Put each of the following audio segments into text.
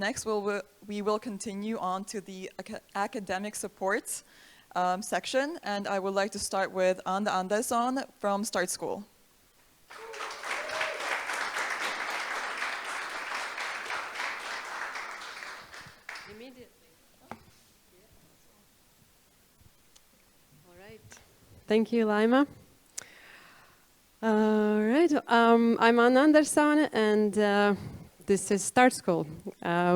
Next, we will continue on to the academic support section, and I would like to start with Andersone from StartSchool. Immediately. All right. Thank you, Laima. All right. I'm Andersone, and this is StartSchool.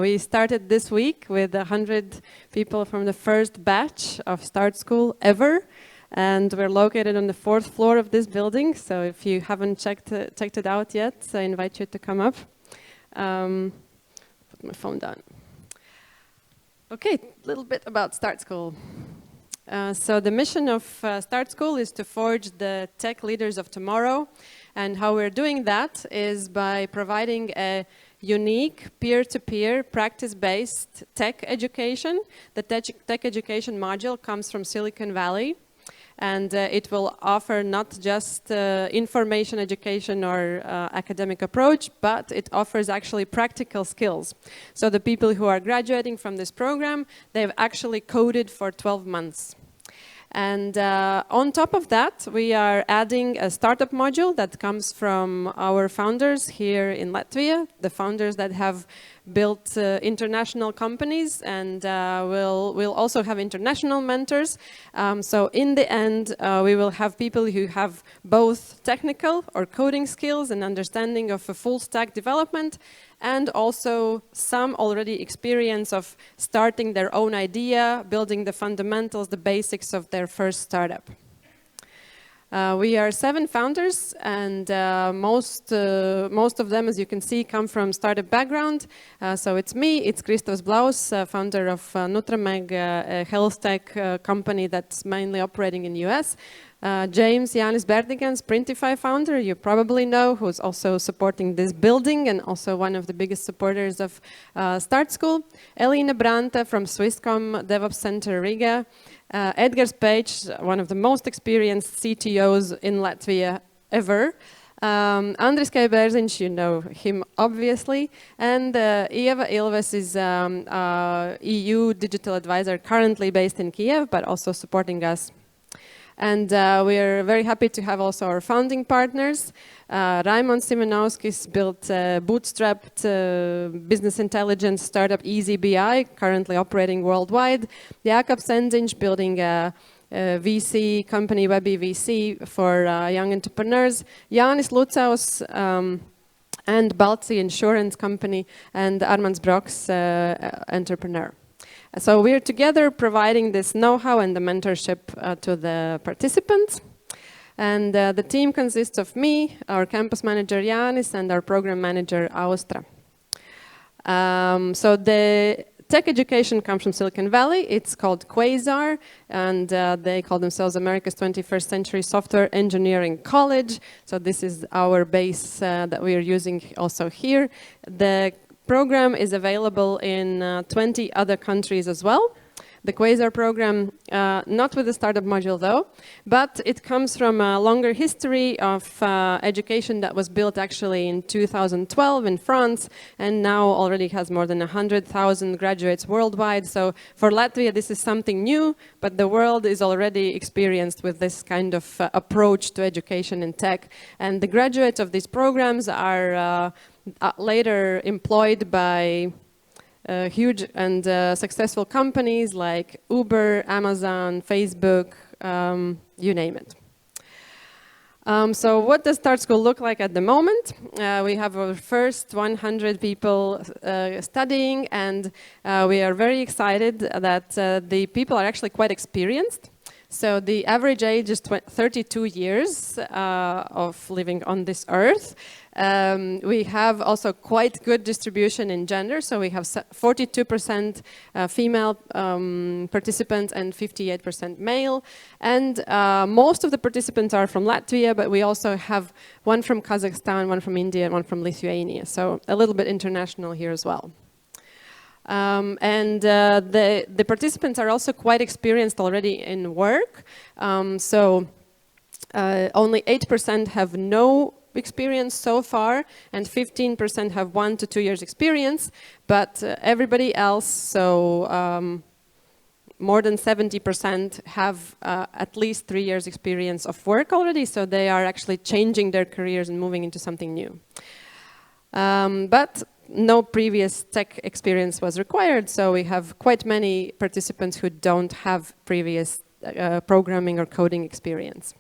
We started this week with 100 people from the first batch of StartSchool ever, and we're located on the 4th floor of this building. So if you haven't checked it out yet, I invite you to come up. Put my phone down. Okay, a little bit about StartSchool. So the mission of StartSchool is to forge the tech leaders of tomorrow, and how we're doing that is by providing a unique peer-to-peer practice-based tech education. The tech education module comes from Silicon Valley, and it will offer not just information education or academic approach, but it offers actually practical skills. So the people who are graduating from this program, they've actually coded for 12 months. And on top of that, we are adding a startup module that comes from our founders here in Latvia, the founders that have built international companies, and we'll also have international mentors. So in the end, we will have people who have both technical or coding skills and understanding of a full stack development, and also some already experience of starting their own idea, building the fundamentals, the basics of their first startup. We are 7 founders, and most of them, as you can see, come from startup background. So it's me, it's Kristaps, founder of Nutrameg, a health tech company that's mainly operating in the US. James Jānis Berdigens, Printify founder, you probably know, who's also supporting this building and also one of the biggest supporters of StartSchool. Alina Brante from Swisscom DevOps Center Riga. Edgars Page, one of the most experienced CTOs in Latvia ever. Andris Bērziņš, you know him obviously, and Ieva Ilves is EU digital advisor currently based in Kiev, but also supporting us. And we are very happy to have also our founding partners. Raimons Simonovskis built a bootstrapped business intelligence startup EasyBI, currently operating worldwide. Jakob Senziņš building a VC company, Webby VC, for young entrepreneurs. Jānis Lucaus and Baltic insurance company, and Armands Broks, entrepreneur. So we're together providing this know-how and the mentorship to the participants. And the team consists of me, our campus manager Jānis, and our program manager Austra. So the tech education comes from Silicon Valley. It's called Quasar, and they call themselves America's 21st Century Software Engineering College. So this is our base that we are using also here. The program is available in 20 other countries as well. The Quasar program, not with the startup module though, but it comes from a longer history of education that was built actually in 2012 in France, and now already has more than 100,000 graduates worldwide. So for Latvia, this is something new, but the world is already experienced with this kind of approach to education in tech. And the graduates of these programs are later employed by huge and successful companies like Uber, Amazon, Facebook, you name it. So what does StartSchool look like at the moment? We have our first 100 people studying, and we are very excited that the people are actually quite experienced. So the average age is 32 years of living on this earth. We have also quite good distribution in gender, so we have 42% female participants and 58% male. And most of the participants are from Latvia, but we also have one from Kazakhstan, one from India, and one from Lithuania. So a little bit international here as well. The participants are also quite experienced already in work. Only 8% have no experience so far, and 15% have 1 to 2 years experience, but everybody else, so more than 70% have at least 3 years experience of work already, so they are actually changing their careers and moving into something new. But no previous tech experience was required, so we have quite many participants who don't have previous programming or coding experience.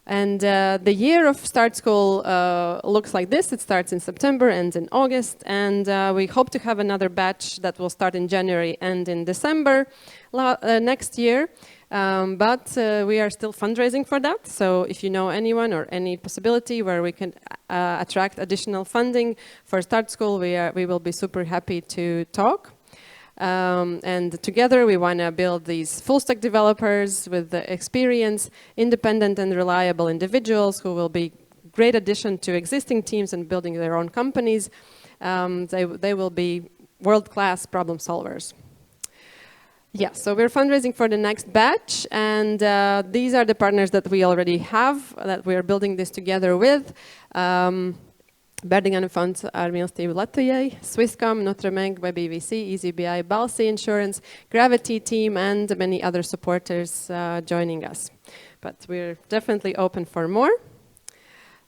And the year of StartSchool looks like this. It starts in September, ends in August, and we hope to have another batch that will start in January and in December next year. But we are still fundraising for that, so if you know anyone or any possibility where we can attract additional funding for StartSchool, we will be super happy to talk. And together we want to build these full-stack developers with the experience, independent and reliable individuals who will be great addition to existing teams and building their own companies. They will be world-class problem solvers. Yeah, so we're fundraising for the next batch, and these are the partners that we already have, that we are building this together with. Berdingana Fonds ar mīlestību Latvijai, Swisscom, Notre Meg, WebEVC, EasyBI, Balsi Insurance, Gravity Team, and many other supporters joining us. But we're definitely open for more.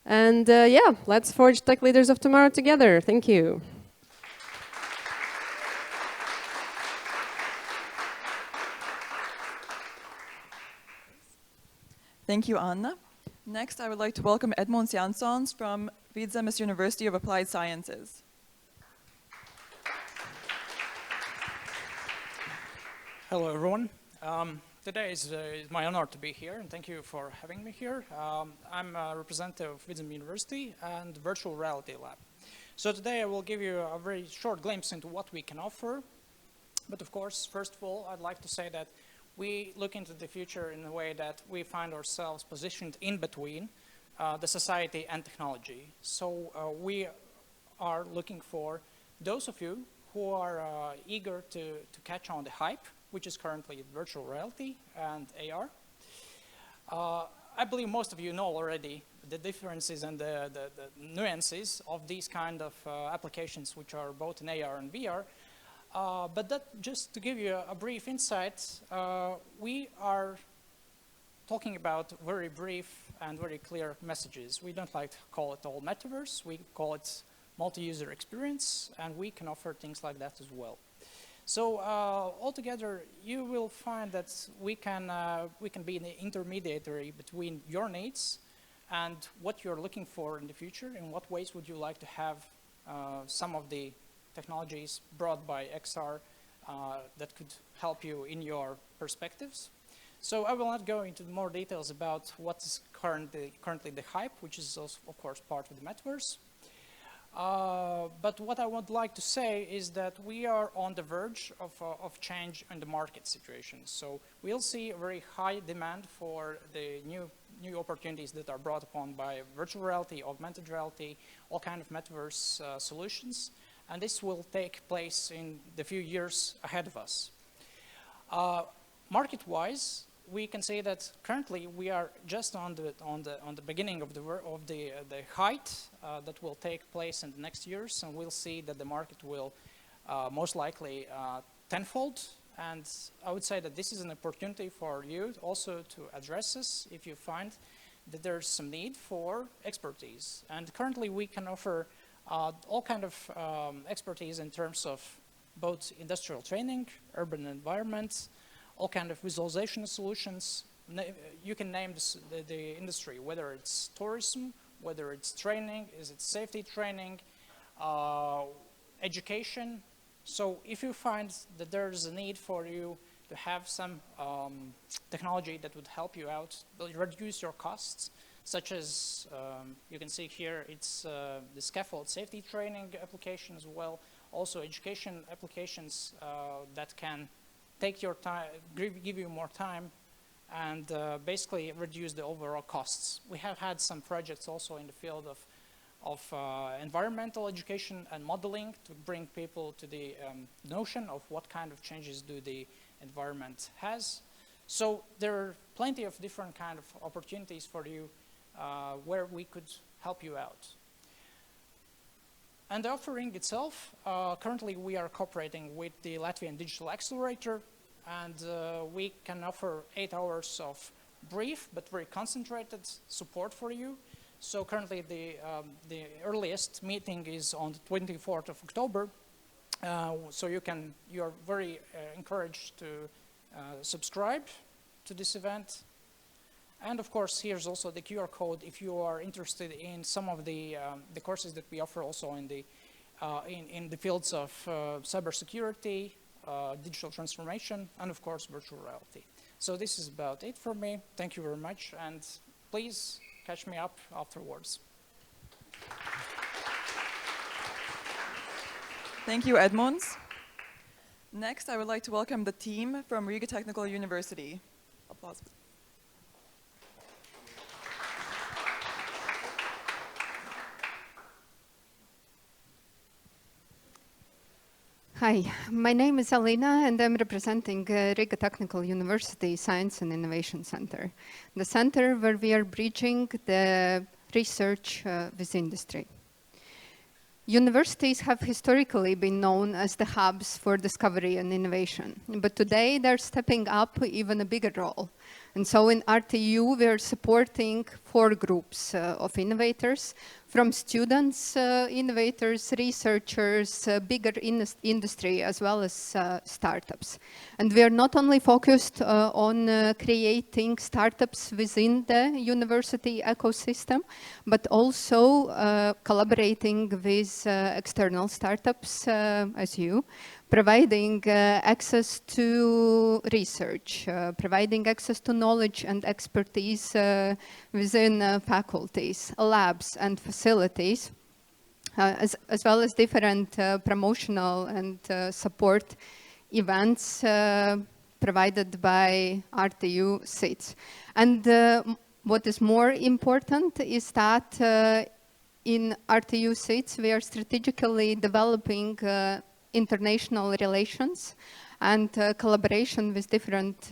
And yeah, let's forge tech leaders of tomorrow together. Thank you. Thank you, Anna. Next, I would like to welcome Edmunds Jansons from Vidzemes University of Applied Sciences. Hello, everyone. Today is my honor to be here, and thank you for having me here. I'm a representative of Vidzemes University and Virtual Reality Lab. So today I will give you a very short glimpse into what we can offer. But of course, first of all, I'd like to say that we look into the future in a way that we find ourselves positioned in between the society and technology. So we are looking for those of you who are eager to catch on the hype, which is currently virtual reality and AR. I believe most of you know already the differences and the nuances of these kind of applications, which are both in AR and VR. But that, just to give you a brief insight, we are talking about very brief and very clear messages. We don't like to call it all metaverse. We call it multi-user experience, and we can offer things like that as well. So altogether, you will find that we can be the intermediary between your needs and what you're looking for in the future. In what ways would you like to have some of the technologies brought by XR that could help you in your perspectives. So I will not go into more details about what is currently the hype, which is also, of course, part of the metaverse. But what I would like to say is that we are on the verge of change in the market situation. So we'll see a very high demand for the new opportunities that are brought upon by virtual reality, augmented reality, all kind of metaverse solutions. And this will take place in the few years ahead of us. Market-wise, we can say that currently we are just on the beginning of the height that will take place in the next years, and we'll see that the market will most likely tenfold. And I would say that this is an opportunity for you also to address this if you find that there's some need for expertise. And currently we can offer all kind of expertise in terms of both industrial training, urban environments, all kind of visualization solutions. You can name the industry, whether it's tourism, whether it's training, is it safety training, education. So if you find that there's a need for you to have some technology that would help you out, reduce your costs, such as you can see here, it's the scaffold safety training application as well, also education applications that can take your time, give you more time, and basically reduce the overall costs. We have had some projects also in the field of environmental education and modeling to bring people to the notion of what kind of changes do the environment has. So there are plenty of different kind of opportunities for you where we could help you out. And the offering itself, currently we are cooperating with the Latvian Digital Accelerator, and we can offer 8 hours of brief but very concentrated support for you. So currently the earliest meeting is on the 24th of October. So you are very encouraged to subscribe to this event. And of course, here's also the QR code if you are interested in some of the courses that we offer also in the fields of cybersecurity, digital transformation, and of course, virtual reality. So this is about it for me. Thank you very much, and please catch me up afterwards. Thank you, Edmunds. Next, I would like to welcome the team from Riga Technical University. Applause. Hi, my name is Alina, and I'm representing Riga Technical University Science and Innovation Center, the center where we are bridging the research with industry. Universities have historically been known as the hubs for discovery and innovation, but today they're stepping up even a bigger role. And so in RTU, we're supporting 4 groups of innovators, from students, innovators, researchers, bigger industry, as well as startups. And we are not only focused on creating startups within the university ecosystem, but also collaborating with external startups, as you, providing access to research, providing access to knowledge and expertise within faculties, labs, and facilities, as well as different promotional and support events provided by RTU seats. And what is more important is that in RTU seats, we are strategically developing international relations and collaboration with different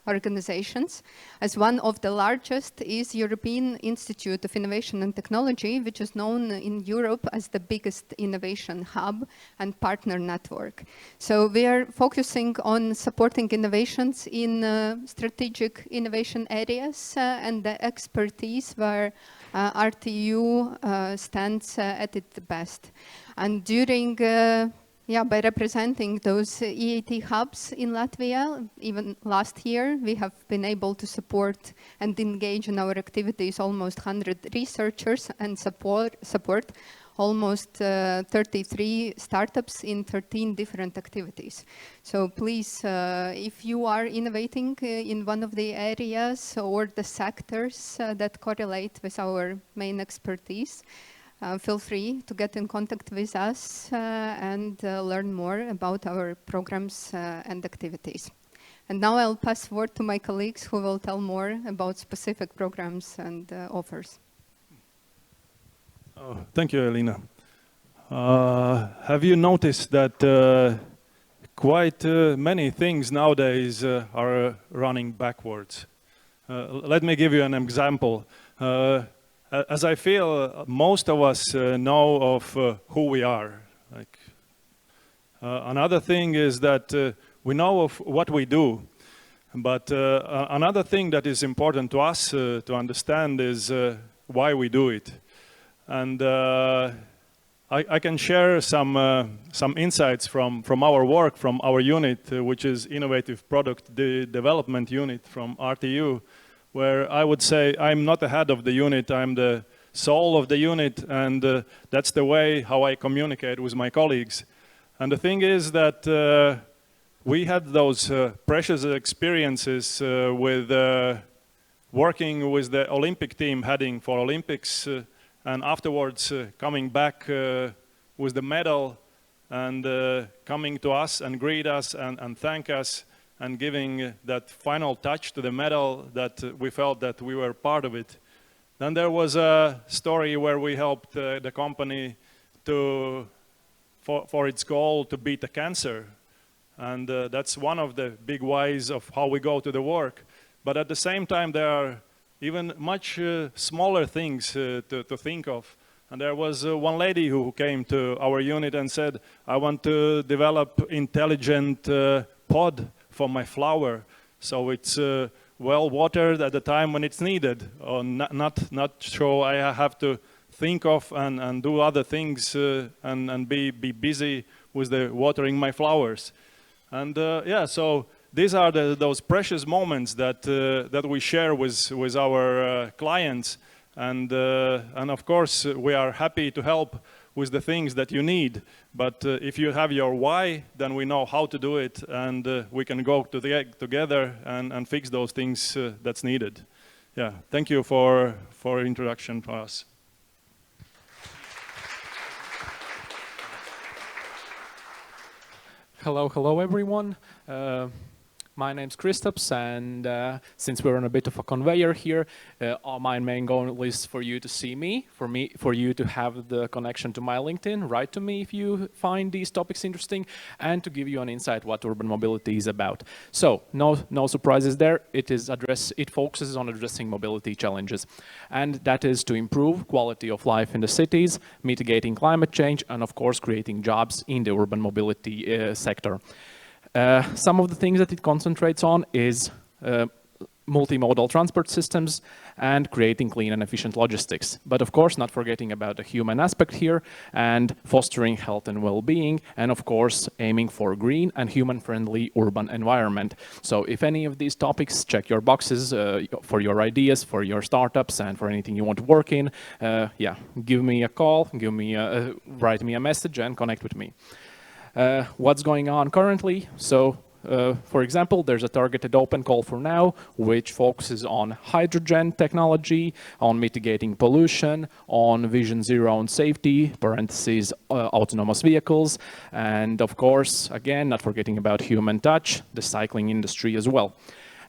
organizations. As one of the largest is European Institute of Innovation and Technology, which is known in Europe as the biggest innovation hub and partner network. So we are focusing on supporting innovations in strategic innovation areas and the expertise where RTU stands at its best. And during by representing those EAT hubs in Latvia, even last year, we have been able to support and engage in our activities almost 100 researchers and support almost 33 startups in 13 different activities. So please, if you are innovating in one of the areas or the sectors that correlate with our main expertise, feel free to get in contact with us and learn more about our programs and activities. And now I'll pass word to my colleagues who will tell more about specific programs and offers. Oh, thank you, Alina. Have you noticed that quite many things nowadays are running backwards? Let me give you an example. As I feel, most of us know of who we are. Another thing is that we know of what we do. But another thing that is important to us to understand is why we do it. And I can share some insights from our work, from our unit, which is Innovative Product Development Unit from RTU, where I would say I'm not the head of the unit, I'm the soul of the unit, and that's the way how I communicate with my colleagues. And the thing is that we had those precious experiences with working with the Olympic team heading for Olympics, and afterwards coming back with the medal and coming to us and greet us and thank us, and giving that final touch to the medal that we felt that we were part of it. Then there was a story where we helped the company for its goal to beat the cancer. And that's one of the big whys of how we go to the work. But at the same time, there are even much smaller things to think of. And there was one lady who came to our unit and said, I want to develop intelligent pod for my flower. So it's well watered at the time when it's needed, or not so I have to think of and do other things and be busy with the watering my flowers. And yeah, so these are those precious moments that we share with our clients. And of course, we are happy to help with the things that you need. But if you have your why, then we know how to do it, and we can go together and fix those things that's needed. Yeah, thank you for introduction to us. Hello everyone. My name's Kristaps, and since we're on a bit of a conveyor here, my main goal is for you to see me, for you to have the connection to my LinkedIn, write to me if you find these topics interesting, and to give you an insight what urban mobility is about. So, no surprises there. It focuses on addressing mobility challenges, and that is to improve quality of life in the cities, mitigating climate change, and of course creating jobs in the urban mobility sector. Some of the things that it concentrates on is multimodal transport systems and creating clean and efficient logistics. But of course, not forgetting about the human aspect here and fostering health and well-being, and of course, aiming for green and human-friendly urban environment. So if any of these topics check your boxes for your ideas, for your startups, and for anything you want to work in, yeah, give me a call, write me a message and connect with me. What's going on currently? So, for example, there's a targeted open call for now, which focuses on hydrogen technology, on mitigating pollution, on Vision Zero and safety, parentheses, autonomous vehicles, and of course, again, not forgetting about human touch, the cycling industry as well.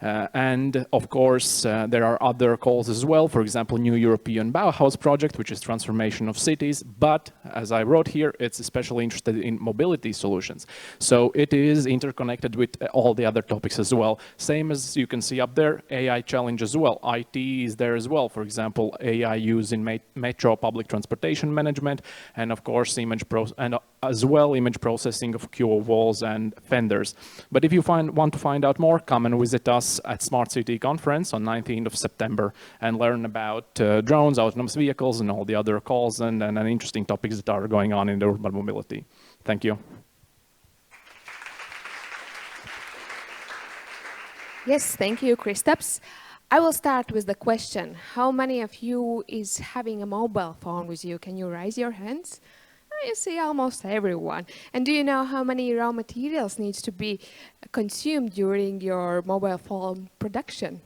And of course, there are other calls as well. For example, New European Bauhaus project, which is transformation of cities. But as I wrote here, it's especially interested in mobility solutions. So it is interconnected with all the other topics as well. Same as you can see up there, AI challenge as well. IT is there as well. For example, AI use in metro public transportation management, and of course, image processing of QO walls and fenders. But if you want to find out more, come and visit us at Smart City Conference on 19th of September and learn about drones, autonomous vehicles, and all the other calls and interesting topics that are going on in the urban mobility. Thank you. Yes, thank you, Kristaps. I will start with the question. How many of you is having a mobile phone with you? Can you raise your hands? You see almost everyone. And do you know how many raw materials needs to be consumed during your mobile phone production?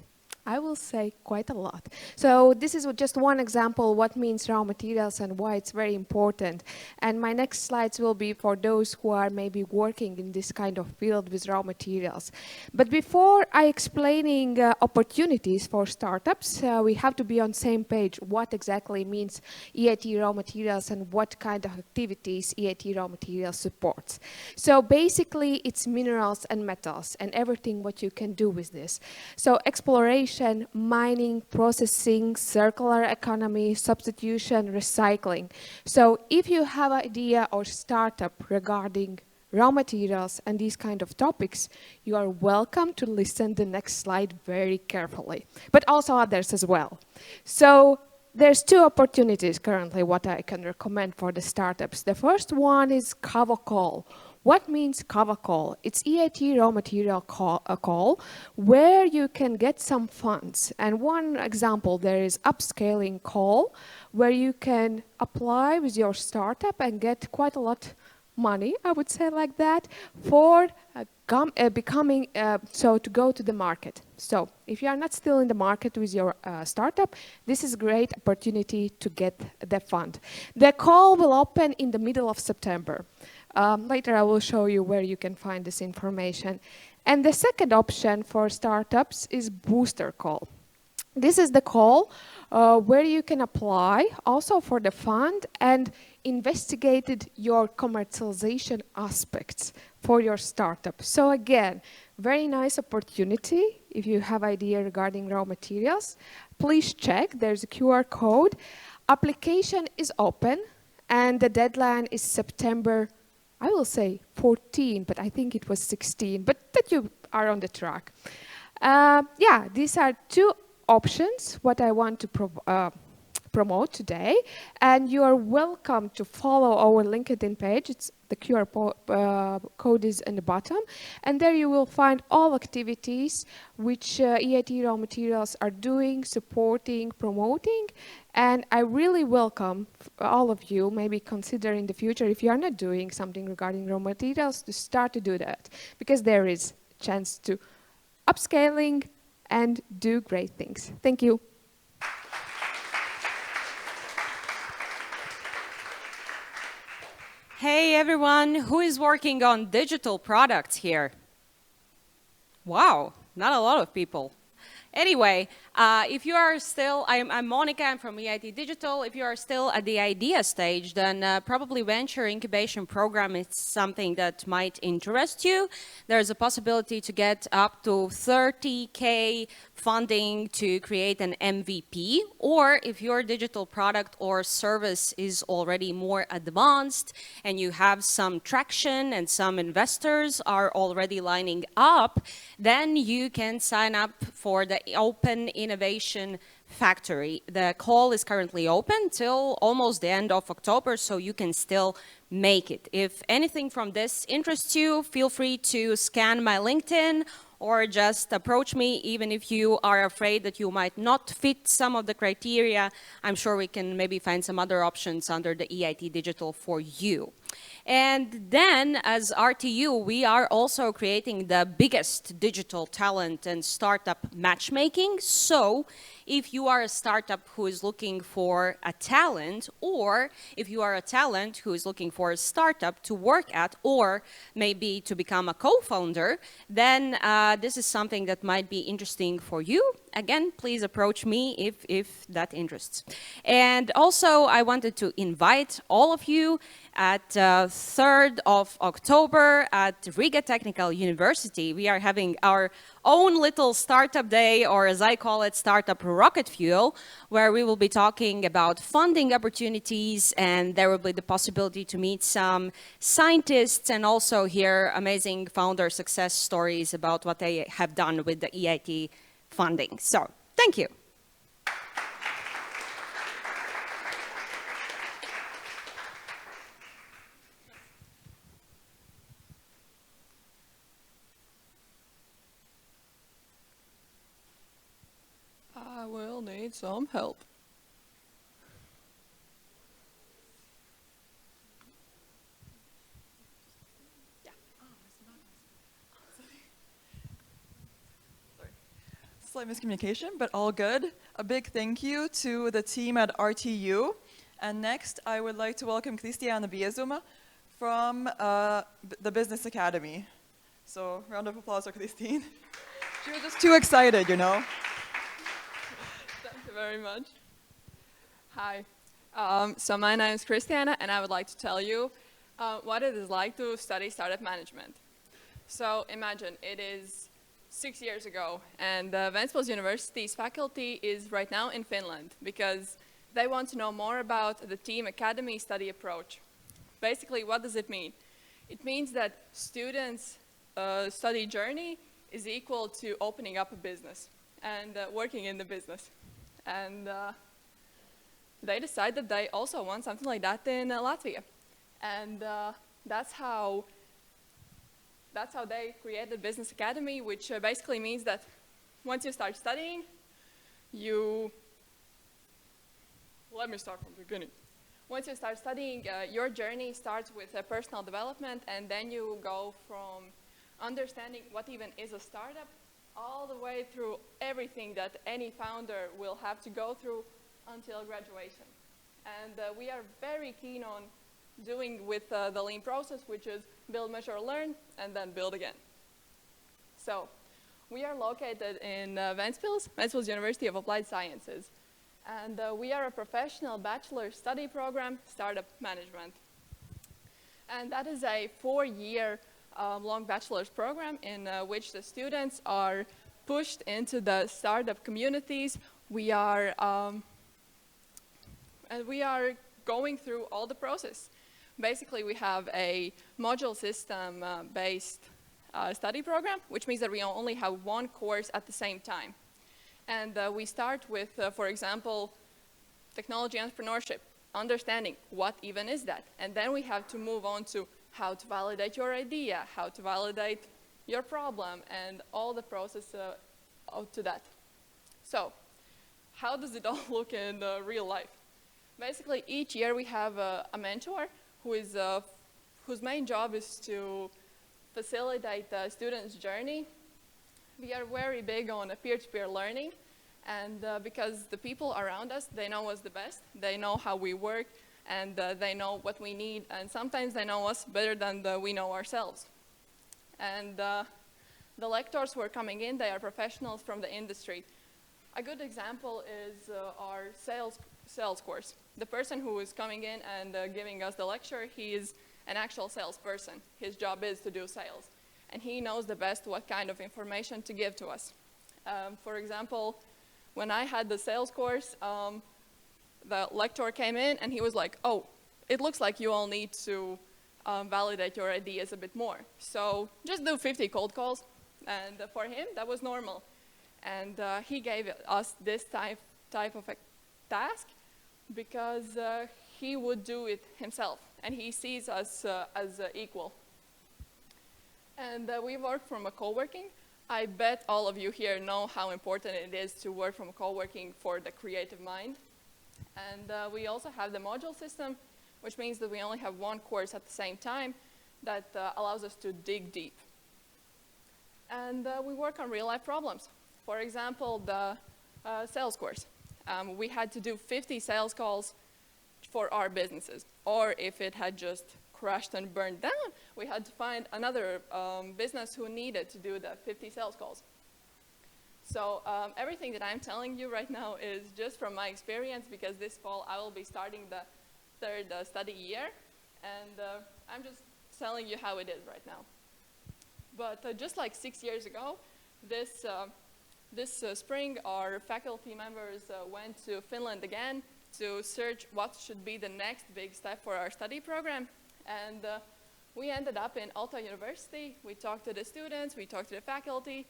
I will say quite a lot. So this is just one example what means raw materials and why it's very important. And my next slides will be for those who are maybe working in this kind of field with raw materials. But before I explaining opportunities for startups, we have to be on same page what exactly means EIT raw materials and what kind of activities EIT raw materials supports. So basically it's minerals and metals and everything what you can do with this. So exploration, mining, processing, circular economy, substitution, recycling. So if you have an idea or startup regarding raw materials and these kind of topics, you are welcome to listen to the next slide very carefully, but also others as well. So there's two opportunities currently what I can recommend for the startups. The first one is Kava Call. What means Kava Call? It's EIT raw material call where you can get some funds. And one example, there is upscaling call where you can apply with your startup and get quite a lot money, I would say like that, for to go to the market. So if you are not still in the market with your startup, this is a great opportunity to get the fund. The call will open in the middle of September. Later I will show you where you can find this information. And the second option for startups is booster call. This is the call where you can apply also for the fund and investigated your commercialization aspects for your startup. So again, very nice opportunity. If you have idea regarding raw materials, please check. There's a QR code. Application is open and the deadline is September, I will say 14, but I think it was 16, but that you are on the track. Yeah, these are two options what I want to promote today, and you are welcome to follow our LinkedIn page. It's the QR code is in the bottom, and there you will find all activities which EIT Raw Materials are doing, supporting, promoting, and I really welcome all of you maybe consider in the future if you are not doing something regarding raw materials to start to do that, because there is a chance to upscaling and do great things. Thank you. Hey everyone, who is working on digital products here? Wow, not a lot of people. Anyway, if you are still, I'm Monika, I'm from EIT Digital. If you are still at the idea stage, then probably venture incubation program is something that might interest you. There's a possibility to get up to 30K funding to create an MVP, or if your digital product or service is already more advanced and you have some traction and some investors are already lining up, then you can sign up for the Open Innovation Factory. The call is currently open till almost the end of October, so you can still make it. If anything from this interests you, feel free to scan my LinkedIn or just approach me, even if you are afraid that you might not fit some of the criteria. I'm sure we can maybe find some other options under the EIT Digital for you. And then, as RTU, we are also creating the biggest digital talent and startup matchmaking. So if you are a startup who is looking for a talent, or if you are a talent who is looking for a startup to work at, or maybe to become a co-founder, then this is something that might be interesting for you. Again, please approach me if that interests. And also, I wanted to invite all of you at 3rd of October at Riga Technical University. We are having our own little startup day, or as I call it, startup rocket fuel, where we will be talking about funding opportunities, and there will be the possibility to meet some scientists and also hear amazing founder success stories about what they have done with the EIT funding. So, thank you. I will need some help. Slight miscommunication, but all good. A big thank you to the team at RTU. And next, I would like to welcome Kristiāna Biezuma from the Business Academy. So, round of applause for Christine. She was just too excited, you know. Thank you very much. Hi. So my name is Kristiāna, and I would like to tell you what it is like to study startup management. So imagine it is 6 years ago, and Ventspils University's faculty is right now in Finland because they want to know more about the team academy study approach. Basically, what does it mean? It means that students' study journey is equal to opening up a business and working in the business. And they decide that they also want something like that in Latvia. And that's how they created Business Academy, which basically means that once you start studying, let me start from the beginning. Once you start studying, your journey starts with personal development, and then you go from understanding what even is a startup all the way through everything that any founder will have to go through until graduation. And we are very keen on doing with the lean process, which is build, measure, learn, and then build again. So We are located in Ventspils University of Applied Sciences. And we are a professional bachelor study program, Startup Management. And that is a 4-year long bachelor's program in which the students are pushed into the startup communities. We are going through all the process. Basically, we have a module system based study program, which means that we only have one course at the same time. And we start with, for example, technology entrepreneurship, understanding what even is that. And then we have to move on to how to validate your idea, how to validate your problem, and all the process out to that. So, how does it all look in real life? Basically, each year we have a mentor whose main job is to facilitate the student's journey. We are very big on peer-to-peer learning, and because the people around us, they know us the best, they know how we work, and they know what we need, and sometimes they know us better than we know ourselves. And the lectors who are coming in, they are professionals from the industry. A good example is our sales course. The person who is coming in and giving us the lecture, he is an actual salesperson. His job is to do sales. And he knows the best what kind of information to give to us. For example, when I had the sales course, the lecturer came in and he was like, oh, it looks like you all need to validate your ideas a bit more. So just do 50 cold calls. And for him, that was normal. And he gave us this type of a task because he would do it himself. And he sees us as equal. And we work from a co-working. I bet all of you here know how important it is to work from a co-working for the creative mind. And we also have the module system, which means that we only have one course at the same time that allows us to dig deep. And we work on real-life problems. For example, the sales course. We had to do 50 sales calls for our businesses. Or if it had just crashed and burned down, we had to find another business who needed to do the 50 sales calls. So everything that I'm telling you right now is just from my experience, because this fall I will be starting the 3rd study year, and I'm just telling you how it is right now. But just like 6 years ago, this spring our faculty members went to Finland again to search what should be the next big step for our study program. And we ended up in Aalto University. We talked to the students, we talked to the faculty,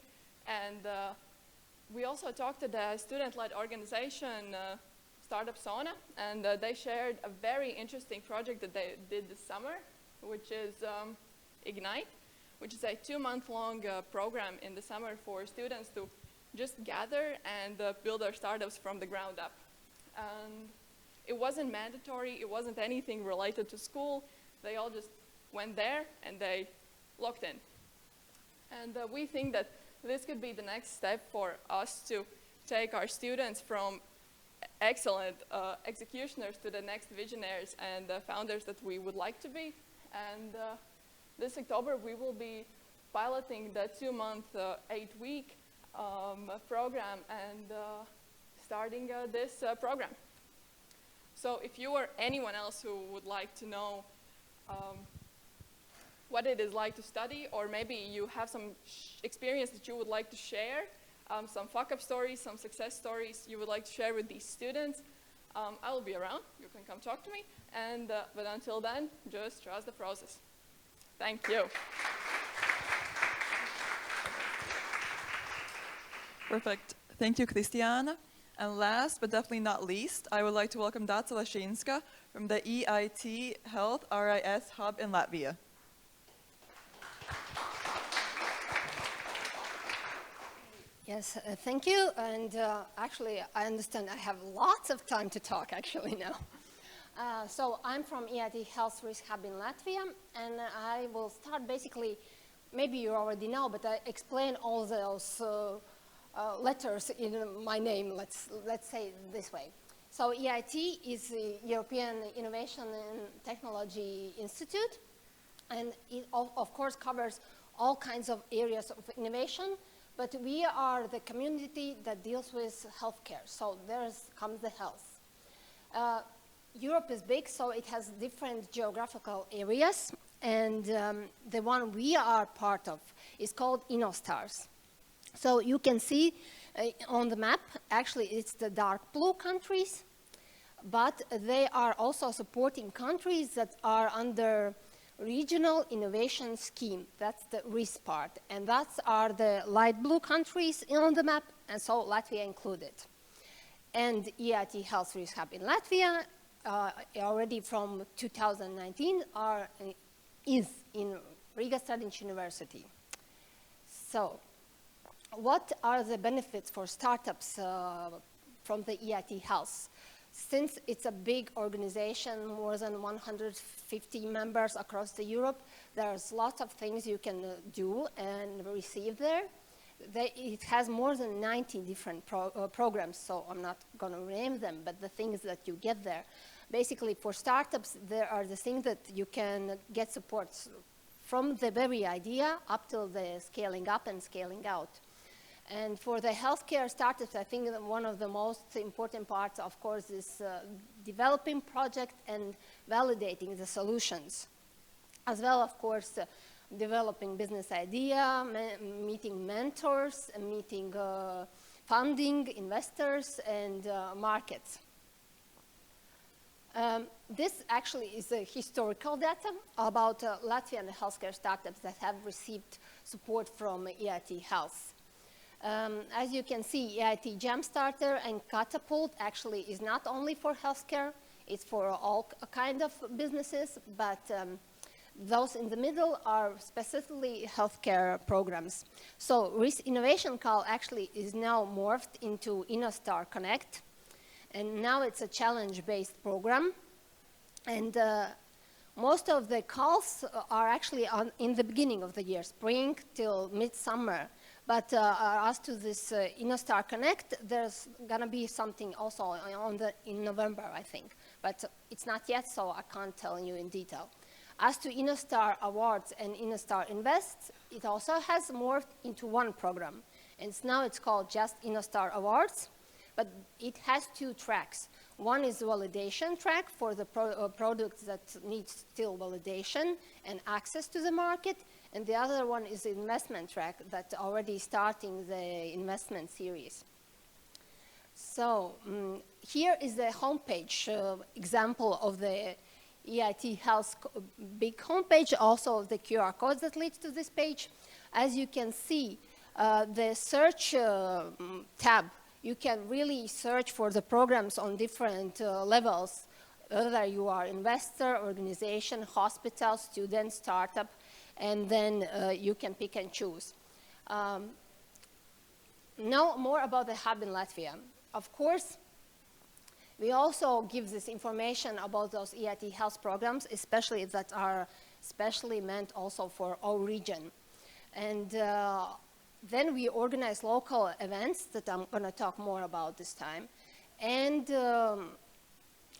and we also talked to the student-led organization, StartSchool, and they shared a very interesting project that they did this summer, which is Ignite, which is a 2-month-long program in the summer for students to just gather and build their startups from the ground up. And it wasn't mandatory, it wasn't anything related to school. They all just went there and they locked in. And we think that this could be the next step for us to take our students from excellent executioners to the next visionaries and founders that we would like to be. And this October we will be piloting the 2-month, 8-week program and starting this program. So if you or anyone else who would like to know what it is like to study, or maybe you have some experience that you would like to share, some fuck-up stories, some success stories you would like to share with these students, I will be around. You can come talk to me. And, but until then, just trust the process. Thank you. Perfect. Thank you, Kristiāna. And last but definitely not least, I would like to welcome Dace Lešinska from the EIT Health RIS Hub in Latvia. Yes, thank you. And actually, I understand I have lots of time to talk actually now. So I'm from EIT Health Risk Hub in Latvia, and I will start basically, maybe you already know, but I explain all those letters in my name, let's say it this way. So EIT is the European Innovation and Technology Institute, and it of course covers all kinds of areas of innovation, but we are the community that deals with healthcare. So there comes the health. Europe is big, so it has different geographical areas, and the one we are part of is called InnoStars. So you can see on the map, actually it's the dark blue countries, but they are also supporting countries that are under Regional Innovation Scheme. That's the RIS part, and that are the light blue countries on the map, and so Latvia included. And EIT Health Risk Hub in Latvia, already from 2019, is in Riga Starting University. So, what are the benefits for startups from the EIT Health? Since it's a big organization, more than 150 members across Europe, there's lots of things you can do and receive there. It has more than 90 different programs, so I'm not going to name them, but the things that you get there. Basically, for startups, there are the things that you can get support from the very idea up till the scaling up and scaling out. And for the healthcare startups, I think that one of the most important parts, of course, is developing project and validating the solutions. As well, of course, developing business idea, meeting mentors, meeting funding, investors, and markets. This actually is a historical data about Latvian healthcare startups that have received support from EIT Health. As you can see, EIT Jumpstarter and Catapult actually is not only for healthcare, it's for all kind of businesses, but those in the middle are specifically healthcare programs. So RIS Innovation Call actually is now morphed into InnoStar Connect, and now it's a challenge-based program. And most of the calls are actually in the beginning of the year, spring till midsummer. But as to this InnoStar Connect, there's going to be something also in November, I think. But it's not yet, so I can't tell you in detail. As to InnoStar Awards and InnoStar Invest, it also has morphed into one program. And now it's called just InnoStar Awards, but it has two tracks. One is the validation track for the products that need still validation and access to the market, and the other one is the investment track that's already starting the investment series. So here is the homepage example of the EIT Health big homepage, also the QR codes that leads to this page. As you can see, the search tab, you can really search for the programs on different levels, whether you are investor, organization, hospital, student, startup, and then you can pick and choose. Now more about the hub in Latvia. Of course, we also give this information about those EIT health programs, especially that are specially meant also for our region. And then we organize local events that I'm going to talk more about this time. And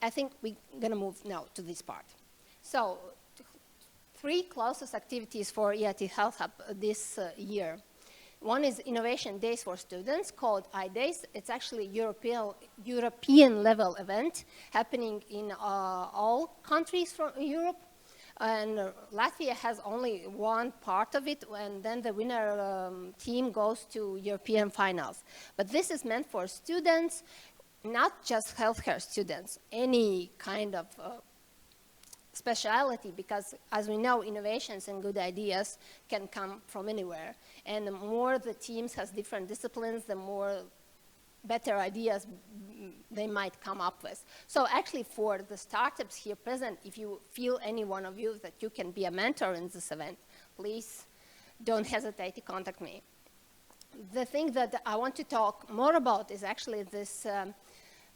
I think we're going to move now to this part. So, three closest activities for EIT Health Hub this year. One is Innovation Days for Students called iDays. It's actually a European level event happening in all countries from Europe. And Latvia has only one part of it, and then the winner team goes to European finals. But this is meant for students, not just healthcare students, any kind of speciality, because as we know, innovations and good ideas can come from anywhere. And the more the teams has different disciplines, the more better ideas they might come up with. So actually for the startups here present, if you feel any one of you that you can be a mentor in this event, please don't hesitate to contact me. The thing that I want to talk more about is actually this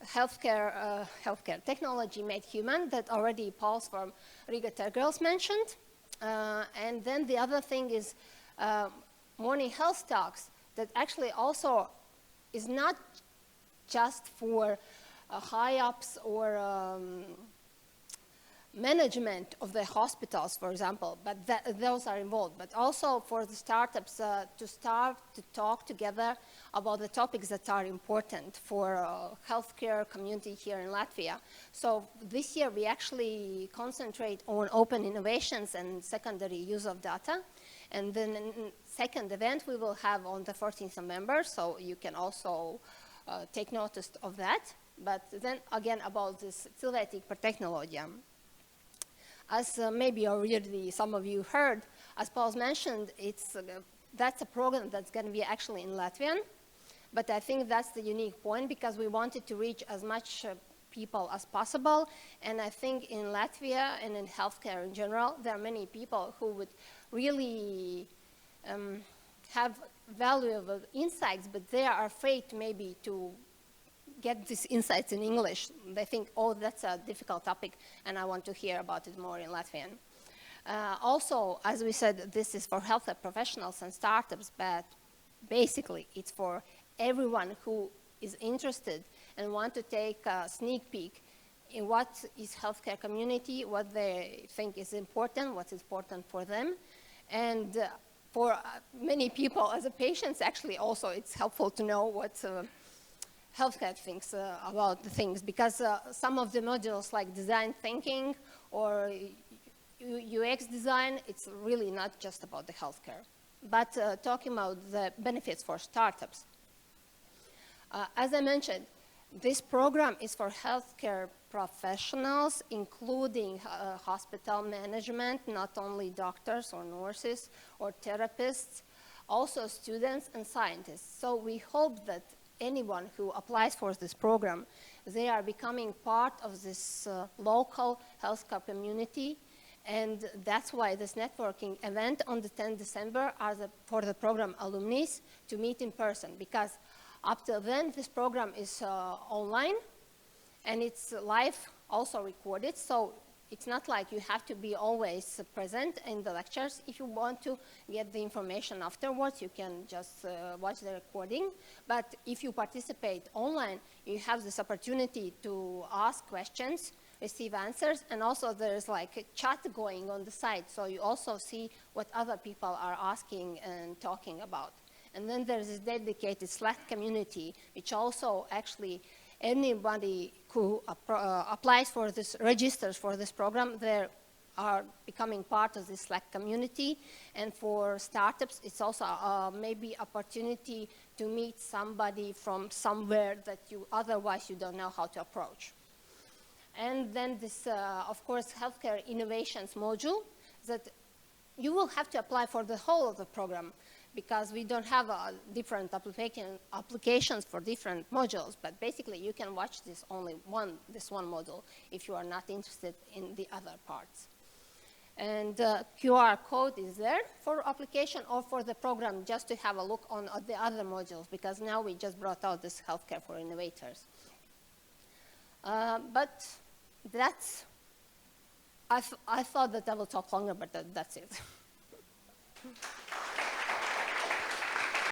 healthcare technology made human that already Paul from Riga Tech Girls mentioned. And then the other thing is morning health talks that actually also is not just for high ups or management of the hospitals, for example, but those are involved, but also for the startups to start to talk together about the topics that are important for healthcare community here in Latvia. So this year we actually concentrate on open innovations and secondary use of data. And then second event we will have on the 14th of November, so you can also take notice of that. But then again about this cilvētīga technology. As maybe already some of you heard, as Paul mentioned, that's a program that's going to be actually in Latvian. But I think that's the unique point because we wanted to reach as much people as possible. And I think in Latvia and in healthcare in general, there are many people who would really have valuable insights, but they are afraid maybe to get these insights in English. They think, oh, that's a difficult topic, and I want to hear about it more in Latvian. Also, as we said, this is for healthcare professionals and startups, but basically it's for everyone who is interested and want to take a sneak peek in what is healthcare community, what they think is important, what's important for them. And for many people as a patients, actually also it's helpful to know what healthcare thinks about the things, because some of the modules like design thinking or UX design, it's really not just about the healthcare. But talking about the benefits for startups. As I mentioned, this program is for healthcare professionals, including hospital management, not only doctors or nurses or therapists, also students and scientists. So we hope that anyone who applies for this program, they are becoming part of this local healthcare community. And that's why this networking event on the 10th December are for the program alumni to meet in person, because up till then, this program is online, and it's live, also recorded. So it's not like you have to be always present in the lectures. If you want to get the information afterwards, you can just watch the recording. But if you participate online, you have this opportunity to ask questions, receive answers, and also there's like a chat going on the side. So you also see what other people are asking and talking about. And then there's this dedicated Slack community, which also actually anybody who applies for this, registers for this program, they are becoming part of this Slack community. And for startups, it's also maybe opportunity to meet somebody from somewhere that you otherwise you don't know how to approach. And then this, of course, healthcare innovations module that you will have to apply for the whole of the program, because we don't have different applications for different modules, but basically you can watch this one module if you are not interested in the other parts. And QR code is there for application or for the program, just to have a look on the other modules, because now we just brought out this healthcare for innovators. But that's, I thought that I will talk longer, but that's it.